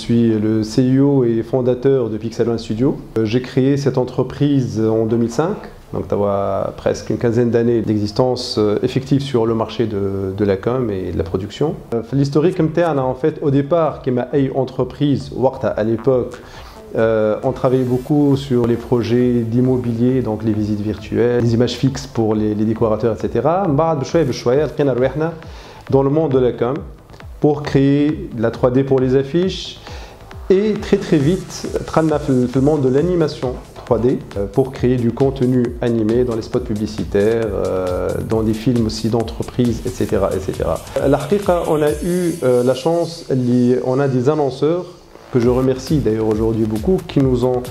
suis le CEO et fondateur de Pixel One Studio. J'ai créé cette entreprise en 2005, donc tu as presque une quinzaine d'années d'existence effective sur le marché de la com et de la production. L'historique interne, en fait, au départ, qui m'a entreprise, à l'époque, on travaillait beaucoup sur les projets d'immobilier, donc les visites virtuelles, les images fixes pour les décorateurs, etc. Dans le monde de la com, pour créer de la 3D pour les affiches et très vite, le monde de l'animation 3D pour créer du contenu animé dans les spots publicitaires, dans des films aussi d'entreprise, etc. On a eu la chance, on a des annonceurs que je remercie d'ailleurs aujourd'hui beaucoup, qui nous ont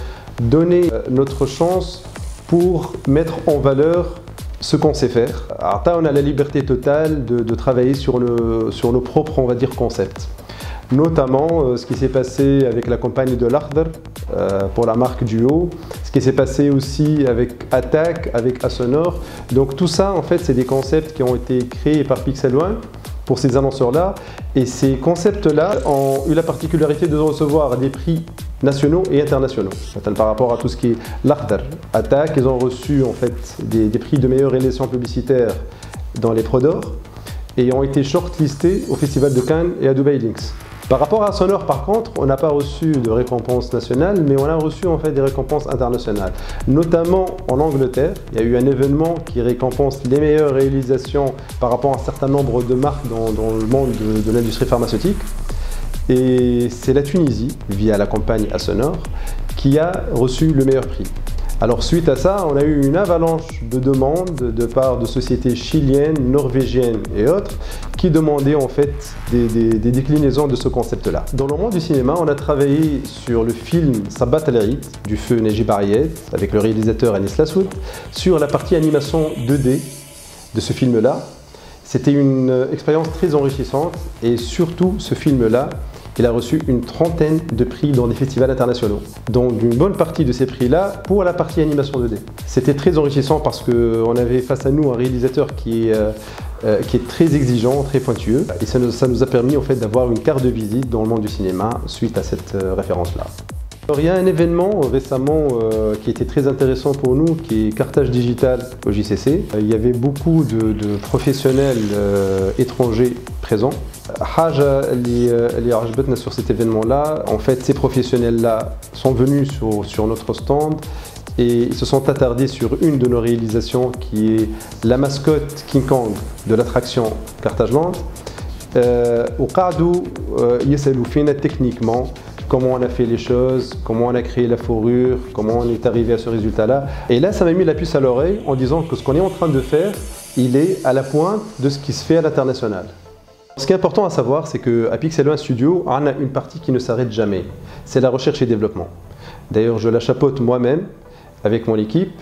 donné notre chance pour mettre en valeur ce qu'on sait faire. On a la liberté totale de travailler sur nos propres, on va dire, concepts. Notamment ce qui s'est passé avec la campagne de l'Akhdar pour la marque Duo, ce qui s'est passé aussi avec Attack, avec Asonor. Donc tout ça, en fait, c'est des concepts qui ont été créés par Pixel One pour ces annonceurs-là. Et ces concepts-là ont eu la particularité de recevoir des prix nationaux et internationaux. Par rapport à tout ce qui est l'Akhdar, Attack, ils ont reçu en fait des prix de meilleure réalisation publicitaire dans les Pro d'Or et ont été shortlistés au Festival de Cannes et à Dubai Links. Par rapport à Sonor, par contre, on n'a pas reçu de récompense nationale, mais on a reçu en fait des récompenses internationales. Notamment en Angleterre, il y a eu un événement qui récompense les meilleures réalisations par rapport à un certain nombre de marques dans le monde de l'industrie pharmaceutique. Et c'est la Tunisie, via la campagne Asonor, qui a reçu le meilleur prix. Alors suite à ça, on a eu une avalanche de demandes de part de sociétés chiliennes, norvégiennes et autres qui demandaient en fait des déclinaisons de ce concept-là. Dans le monde du cinéma, on a travaillé sur le film Sabat al-Eid du feu Najib Aried avec le réalisateur Anis Lassoud sur la partie animation 2D de ce film-là. C'était une expérience très enrichissante et surtout ce film-là, il a reçu une trentaine de prix dans des festivals internationaux, dont une bonne partie de ces prix-là pour la partie animation 2D. C'était très enrichissant parce qu'on avait face à nous un réalisateur qui est très exigeant, très pointueux, et ça nous a permis en fait d'avoir une carte de visite dans le monde du cinéma suite à cette référence-là. Alors, il y a un événement récemment qui était très intéressant pour nous, qui est Carthage Digital au JCC. Il y avait beaucoup de professionnels étrangers présents. Haja sur cet événement-là, en fait, ces professionnels-là sont venus sur notre stand et ils se sont attardés sur une de nos réalisations qui est la mascotte King Kong de l'attraction Carthage Land. Techniquement, comment on a fait les choses, comment on a créé la fourrure, comment on est arrivé à ce résultat-là. Et là, ça m'a mis la puce à l'oreille en disant que ce qu'on est en train de faire, il est à la pointe de ce qui se fait à l'international. Ce qui est important à savoir, c'est qu'à Pixel One Studio, on a une partie qui ne s'arrête jamais. C'est la recherche et développement. D'ailleurs, je la chapeaute moi-même avec mon équipe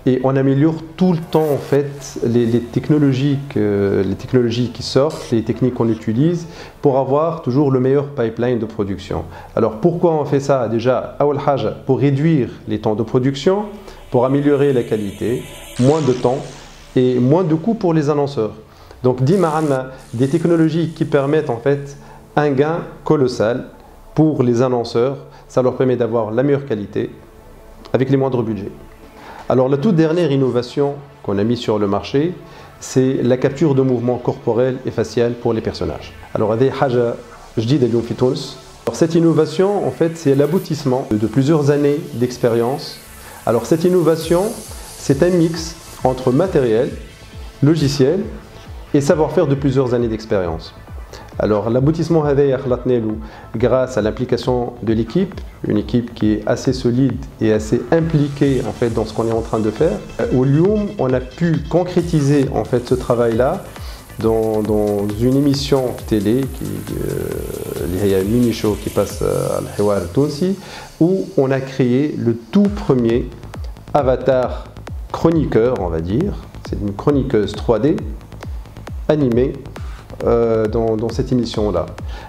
et on améliore tout le temps en fait les technologies qui sortent, les techniques qu'on utilise pour avoir toujours le meilleur pipeline de production. Alors pourquoi on fait ça? Déjà, pour réduire les temps de production, pour améliorer la qualité, moins de temps et moins de coûts pour les annonceurs. Donc des technologies qui permettent en fait un gain colossal pour les annonceurs, ça leur permet d'avoir la meilleure qualité avec les moindres budgets. Alors la toute dernière innovation qu'on a mise sur le marché, c'est la capture de mouvements corporels et faciales pour les personnages. Alors cette innovation, en fait, c'est l'aboutissement de plusieurs années d'expérience. Alors cette innovation, c'est un mix entre matériel, logiciel et savoir-faire de plusieurs années d'expérience. Alors l'aboutissement grâce à l'implication de l'équipe, une équipe qui est assez solide et assez impliquée en fait dans ce qu'on est en train de faire. Au Lyoum, on a pu concrétiser en fait ce travail-là dans une émission télé il y a un mini-show qui passe à Al-Hiwar Tounsi où on a créé le tout premier avatar chroniqueur, on va dire. C'est une chroniqueuse 3D animée dans cette émission-là.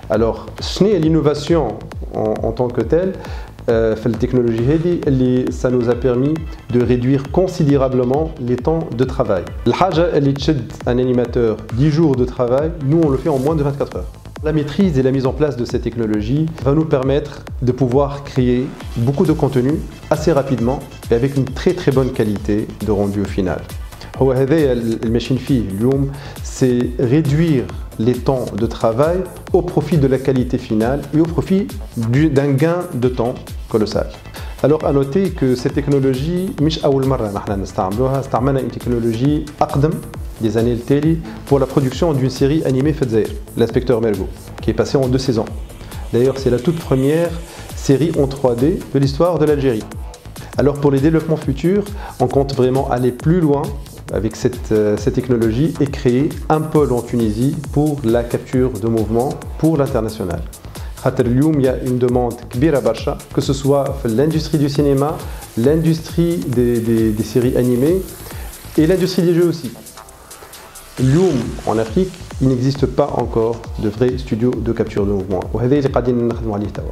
Alors, ce n'est l'innovation en tant que telle, la technologie Hedi, ça nous a permis de réduire considérablement les temps de travail. Un animateur 10 jours de travail, nous on le fait en moins de 24 heures. La maîtrise et la mise en place de ces technologies va nous permettre de pouvoir créer beaucoup de contenu assez rapidement et avec une très bonne qualité de rendu au final. C'est réduire les temps de travail au profit de la qualité finale et au profit d'un gain de temps colossal. Alors à noter que cette technologie, c'est une technologie أقدم des années التالي pour la production d'une série animée Fedzaïr, l'inspecteur Mergo, qui est passée en 2 saisons. D'ailleurs, c'est la toute première série en 3D de l'histoire de l'Algérie. Alors pour les développements futurs, on compte vraiment aller plus loin avec cette technologie et créer un pôle en Tunisie pour la capture de mouvement pour l'international. Il y a une demande que ce soit l'industrie du cinéma, l'industrie des séries animées et l'industrie des jeux aussi. En Afrique, il n'existe pas encore de vrais studios de capture de mouvement.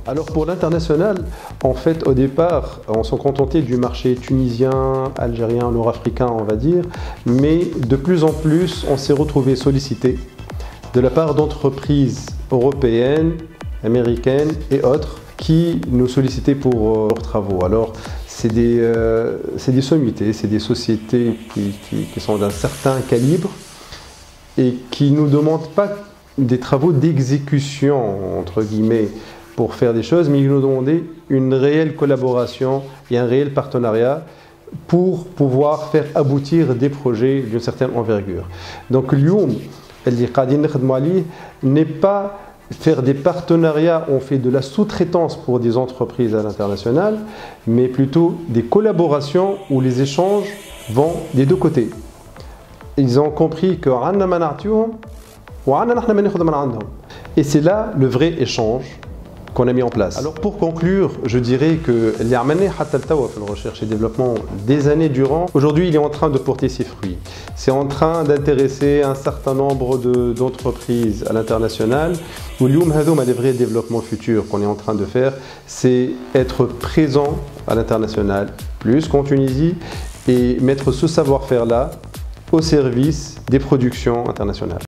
Alors pour l'international, en fait au départ, on s'en contentait du marché tunisien, algérien, nord-africain on va dire, mais de plus en plus on s'est retrouvé sollicité de la part d'entreprises européennes, américaines et autres qui nous sollicitaient pour leurs travaux. Alors c'est des sommités, c'est des sociétés qui sont d'un certain calibre et qui ne nous demandent pas des travaux d'exécution, entre guillemets, pour faire des choses, mais ils nous demandaient une réelle collaboration et un réel partenariat pour pouvoir faire aboutir des projets d'une certaine envergure. Donc l'Youm, n'est pas faire des partenariats, on fait de la sous-traitance pour des entreprises à l'international, mais plutôt des collaborations où les échanges vont des deux côtés. Ils ont compris que et c'est là le vrai échange qu'on a mis en place. Alors pour conclure, je dirais que la recherche et développement des années durant, aujourd'hui il est en train de porter ses fruits. C'est en train d'intéresser un certain nombre d'entreprises à l'international. Les vrais développements futurs qu'on est en train de faire, c'est être présent à l'international, plus qu'en Tunisie, et mettre ce savoir-faire là au service des productions internationales.